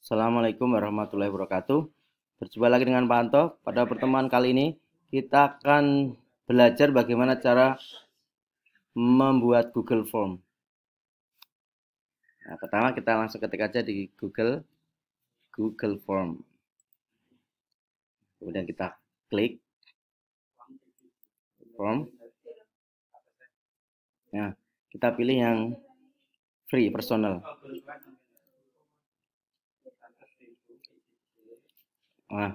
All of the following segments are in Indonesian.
Assalamualaikum warahmatullahi wabarakatuh. Berjumpa lagi dengan Pak Anto. Pada pertemuan kali ini kita akan belajar bagaimana cara membuat Google Form. Nah, pertama kita langsung ketik aja di Google Form. Kemudian kita klik Form. Nah, kita pilih yang free personal. Nah,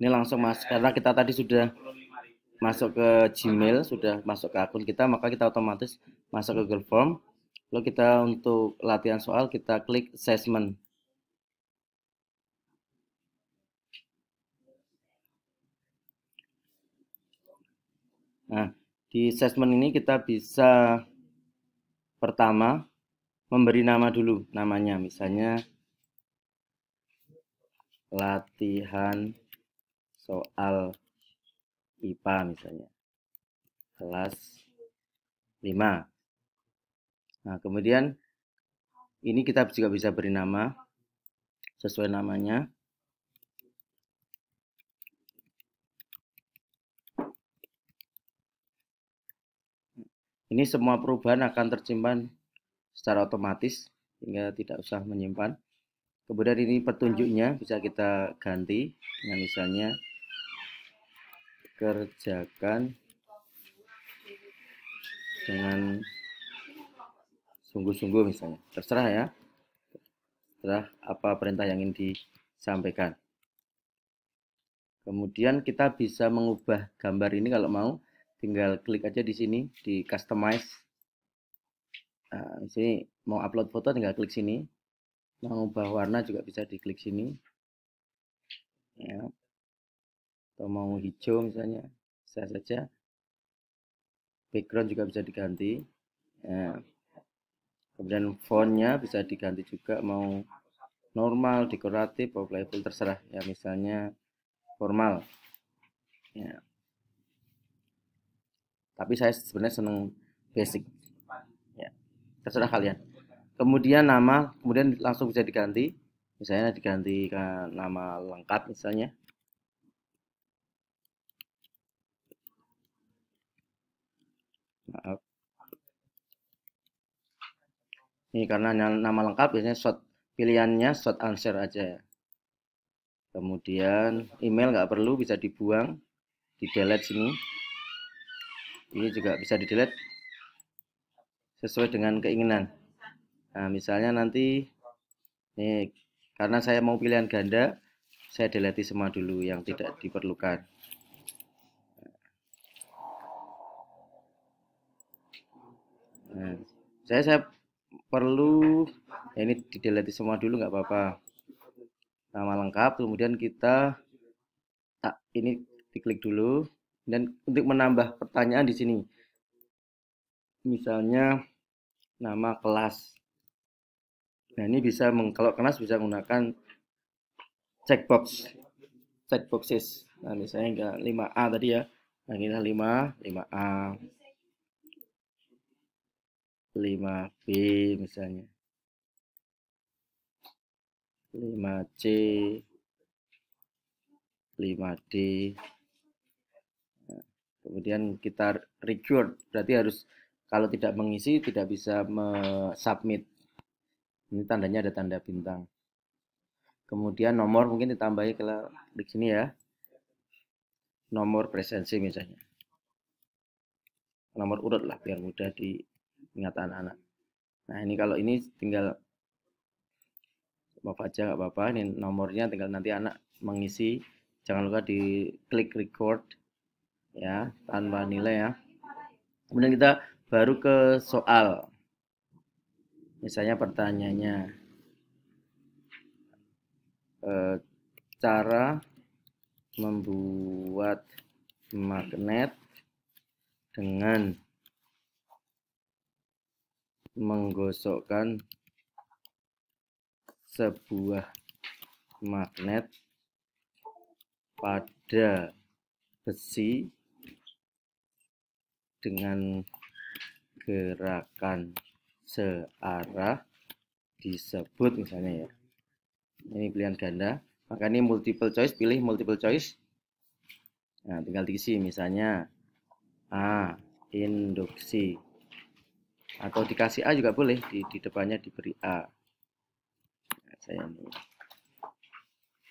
ini langsung masuk karena kita tadi sudah masuk ke Gmail, sudah masuk ke akun kita, maka kita otomatis masuk ke Google Form. Lalu kita untuk latihan soal kita klik assessment. Nah, di assessment ini kita bisa pertama memberi nama dulu namanya, misalnya latihan soal IPA misalnya kelas 5. Nah, kemudian ini kita juga bisa beri nama sesuai namanya. Ini semua perubahan akan tersimpan secara otomatis sehingga tidak usah menyimpan. Kemudian ini petunjuknya bisa kita ganti dengan misalnya kerjakan dengan sungguh-sungguh misalnya. Terserah ya. Terserah apa perintah yang ingin disampaikan. Kemudian kita bisa mengubah gambar ini kalau mau, tinggal klik aja di sini di customize. Nah, di sini mau upload foto tinggal klik sini. Mau ubah warna juga bisa diklik sini. Ya. Atau mau hijau misalnya, bisa saja. Background juga bisa diganti. Ya. Kemudian fontnya bisa diganti juga, mau normal, dekoratif, playful, terserah ya, misalnya formal. Ya. Tapi saya sebenarnya senang basic. Ya. Terserah kalian. Kemudian nama, kemudian langsung bisa diganti. Misalnya diganti ke nama lengkap misalnya. Maaf. Ini karena nama lengkap biasanya pilihannya short answer aja ya. Kemudian email nggak perlu, bisa dibuang, di delete sini. Ini juga bisa di delete sesuai dengan keinginan. Nah, misalnya nanti nih, karena saya mau pilihan ganda, saya delete semua dulu yang tidak diperlukan. Nah, saya perlu ya, ini di delete semua dulu nggak apa-apa. Nama lengkap, kemudian kita ini diklik dulu, dan untuk menambah pertanyaan di sini, misalnya nama kelas. Nah, ini bisa kalau kelas bisa menggunakan checkboxes. Nah, misalnya enggak 5A tadi ya. Nah, kita 5A, 5B misalnya. 5C, 5D. Nah, kemudian kita record, berarti harus kalau tidak mengisi tidak bisa submit. Ini tandanya ada tanda bintang. Kemudian nomor mungkin ditambahi klik sini ya. Nomor presensi misalnya. Nomor urut lah biar mudah diingat anak-anak. Nah, ini kalau ini tinggal Bapak aja nggak apa-apa. Ini nomornya tinggal nanti anak mengisi. Jangan lupa di klik record ya, tanpa nilai ya. Kemudian kita baru ke soal. Misalnya pertanyaannya cara membuat magnet dengan menggosokkan sebuah magnet pada besi dengan gerakan searah disebut misalnya ya. Ini pilihan ganda. Maka ini multiple choice, pilih multiple choice. Nah, tinggal diisi misalnya A, induksi. Atau dikasih A juga boleh, di depannya diberi A. Nah, saya ini.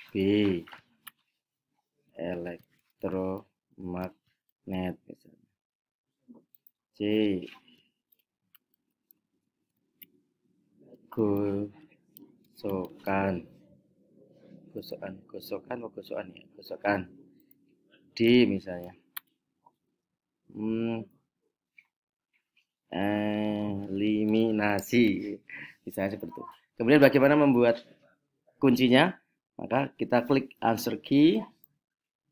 B, elektromagnet misalnya. C, gosokan. Gosokan. D misalnya. Eliminasi. Misalnya seperti itu. Kemudian bagaimana membuat kuncinya? Maka kita klik answer key.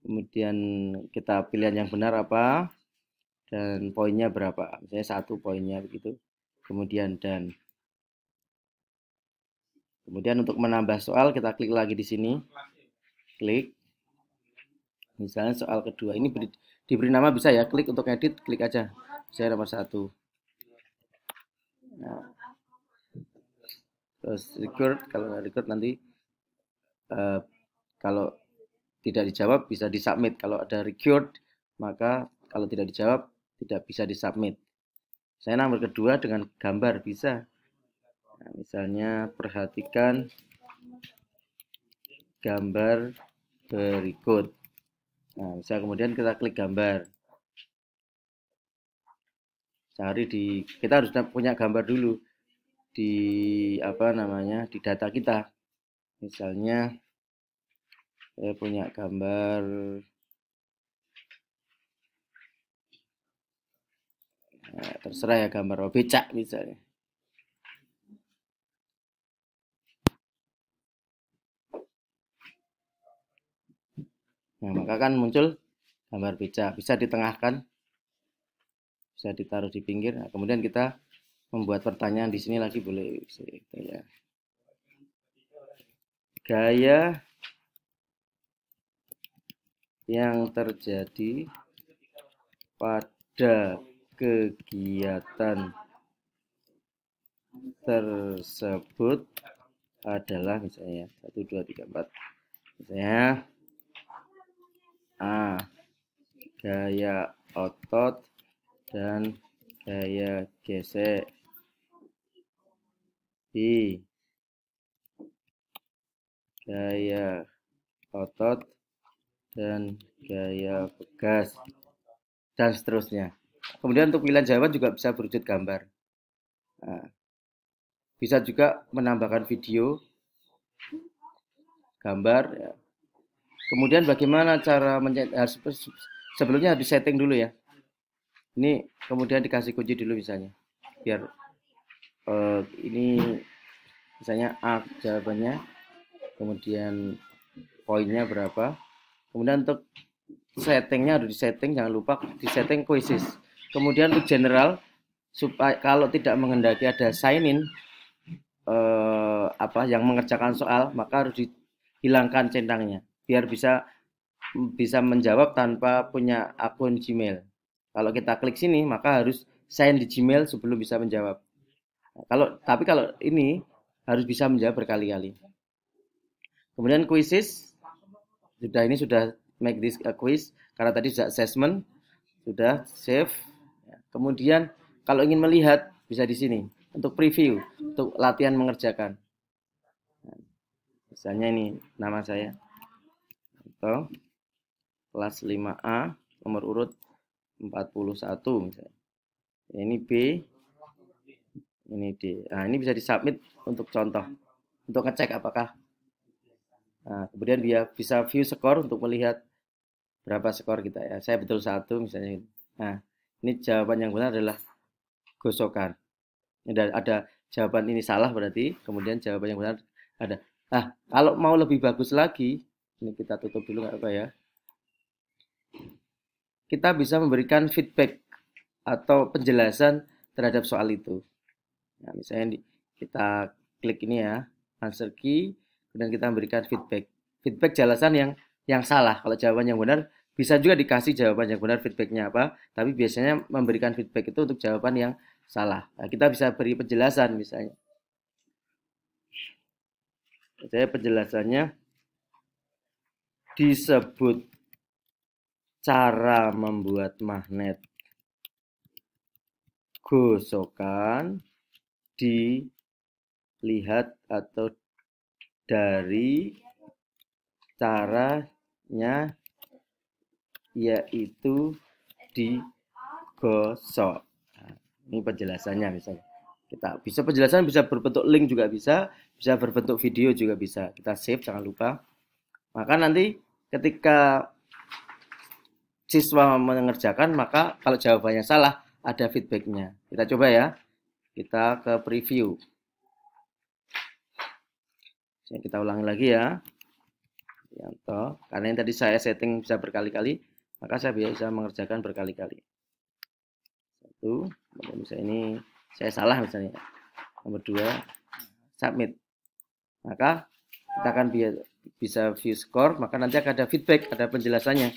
Kemudian kita pilihan yang benar apa. Dan poinnya berapa. Misalnya 1 poinnya begitu. Kemudian dan. Kemudian untuk menambah soal kita klik lagi di sini. Klik. Misalnya soal kedua. Ini diberi nama bisa ya. Klik untuk edit. Klik aja. Saya nomor 1. Nah. Terus record. Kalau nggak record nanti kalau tidak dijawab bisa disubmit. Kalau ada record maka kalau tidak dijawab tidak bisa disubmit. Saya nomor kedua dengan gambar bisa. Nah, misalnya perhatikan gambar berikut. Nah, bisa kemudian kita klik gambar. Cari kita harus punya gambar dulu di di data kita. Misalnya saya punya gambar terserah ya, gambar becak misalnya. Nah, maka kan muncul gambar becak, bisa ditengahkan, bisa ditaruh di pinggir. Nah, kemudian kita membuat pertanyaan di sini lagi boleh ya. Gaya yang terjadi pada kegiatan tersebut adalah misalnya 1, 2, 3, 4. Misalnya A, gaya otot dan gaya gesek. B, gaya otot dan gaya pegas, dan seterusnya. Kemudian untuk pilihan jawaban juga bisa berwujud gambar. Nah, bisa juga menambahkan video, gambar. Ya. Kemudian bagaimana cara sebelumnya harus setting dulu ya. Ini kemudian dikasih kunci dulu misalnya, biar ini misalnya A jawabannya, kemudian poinnya berapa. Kemudian untuk settingnya harus disetting, jangan lupa disetting quizzes. Kemudian untuk general, supaya kalau tidak menghendaki ada sign in yang mengerjakan soal, maka harus dihilangkan centangnya biar bisa menjawab tanpa punya akun Gmail. Kalau kita klik sini maka harus sign di Gmail sebelum bisa menjawab. Tapi kalau ini harus bisa menjawab berkali-kali. Kemudian quizzes, sudah make this a quiz karena tadi sudah assessment, sudah save. Kemudian kalau ingin melihat bisa di sini untuk preview, untuk latihan mengerjakan. Misalnya ini nama saya, atau kelas 5A, nomor urut 41 misalnya. Ini B, ini D. Nah, ini bisa disubmit untuk contoh, untuk ngecek apakah. Nah, kemudian dia bisa view skor untuk melihat berapa skor kita ya. Saya betul 1 misalnya. Nah, ini jawaban yang benar adalah gosokan. Ada jawaban ini salah berarti, kemudian jawaban yang benar ada. Nah, kalau mau lebih bagus lagi, ini kita tutup dulu nggak apa ya. Kita bisa memberikan feedback atau penjelasan terhadap soal itu. Nah, misalnya kita klik ini ya, answer key, kemudian kita memberikan feedback. Feedback jelasan yang salah. Kalau jawaban yang benar, bisa juga dikasih jawaban yang benar, feedbacknya apa. Tapi biasanya memberikan feedback itu untuk jawaban yang salah. Nah, kita bisa beri penjelasan misalnya. Saya penjelasannya disebut cara membuat magnet gosokan dilihat atau dari caranya yaitu digosok. Nah, ini penjelasannya misalnya. Kita bisa penjelasan bisa berbentuk link juga bisa berbentuk video juga bisa. Kita save jangan lupa. Maka nanti ketika siswa mengerjakan maka kalau jawabannya salah ada feedbacknya. Kita coba ya. Kita ke preview. Kita ulangi lagi ya. Karena yang tadi saya setting bisa berkali-kali, maka saya bisa mengerjakan berkali-kali. Satu, misalnya ini saya salah misalnya. Nomor 2, submit. Maka kita akan bisa view score, maka nanti akan ada feedback, ada penjelasannya.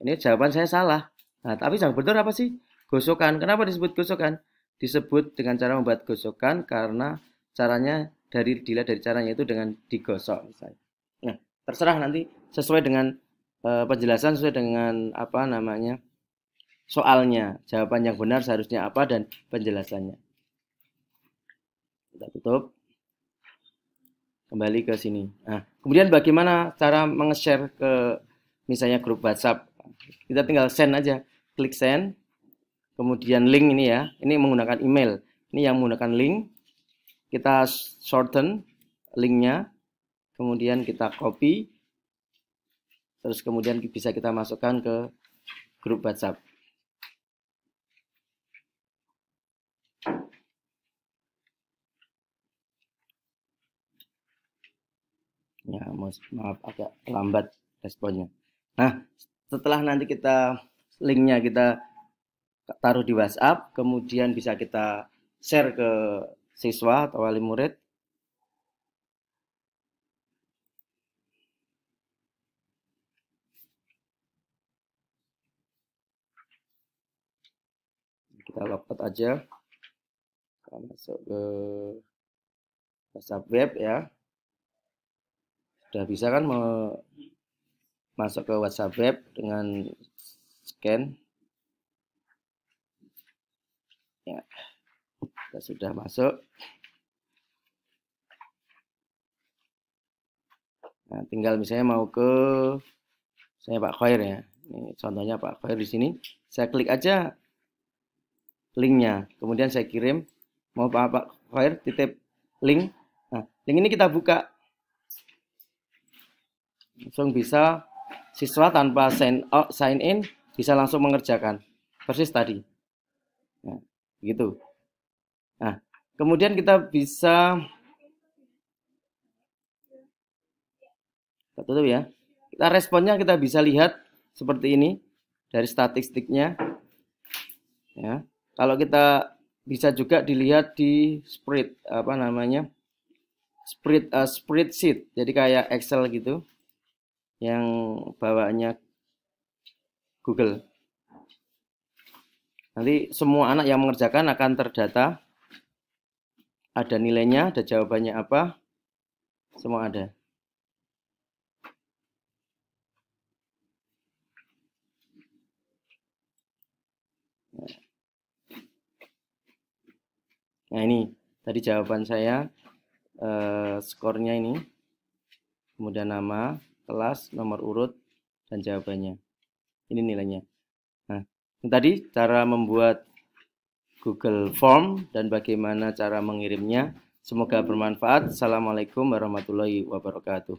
Ini jawaban saya salah. Nah, tapi yang benar apa sih? Gosokan. Kenapa disebut gosokan? Disebut dengan cara membuat gosokan karena caranya dilihat dari caranya itu dengan digosok misalnya. Nah, terserah nanti sesuai dengan penjelasan sesuai dengan apa namanya soalnya, jawaban yang benar seharusnya apa dan penjelasannya. Kita tutup. Kembali ke sini. Nah, kemudian bagaimana cara menge-share ke misalnya grup WhatsApp? Kita tinggal send aja, klik send. Kemudian link ini ya, ini menggunakan email. Ini yang menggunakan link. Kita shorten linknya, kemudian kita copy, terus kemudian bisa kita masukkan ke grup WhatsApp. Ya, maaf agak lambat responnya. Nah, setelah nanti linknya kita taruh di WhatsApp, kemudian bisa kita share ke siswa atau wali murid. Kita logout aja. Kita masuk ke WhatsApp web ya. Sudah bisa kan masuk ke WhatsApp web dengan scan. Ya, kita sudah masuk. Nah, tinggal misalnya mau ke saya Pak Khair ya. Ini contohnya Pak Khair di sini. Saya klik aja linknya, kemudian saya kirim. Mau Pak Khair titip link. Nah, link ini kita buka. Langsung bisa siswa tanpa sign in bisa langsung mengerjakan. Persis tadi. Nah, gitu. Nah, kemudian kita bisa kita tutup ya. Kita responnya kita bisa lihat seperti ini dari statistiknya. Ya. Kalau kita bisa juga dilihat di spreadsheet. Jadi kayak Excel gitu yang bawaannya Google. Nanti semua anak yang mengerjakan akan terdata. Ada nilainya, ada jawabannya apa. Semua ada. Nah ini tadi jawaban saya, skornya ini, kemudian nama, kelas, nomor urut, dan jawabannya. Ini nilainya. Nah, ini tadi cara membuat Google Form dan bagaimana cara mengirimnya. Semoga bermanfaat. Assalamualaikum warahmatullahi wabarakatuh.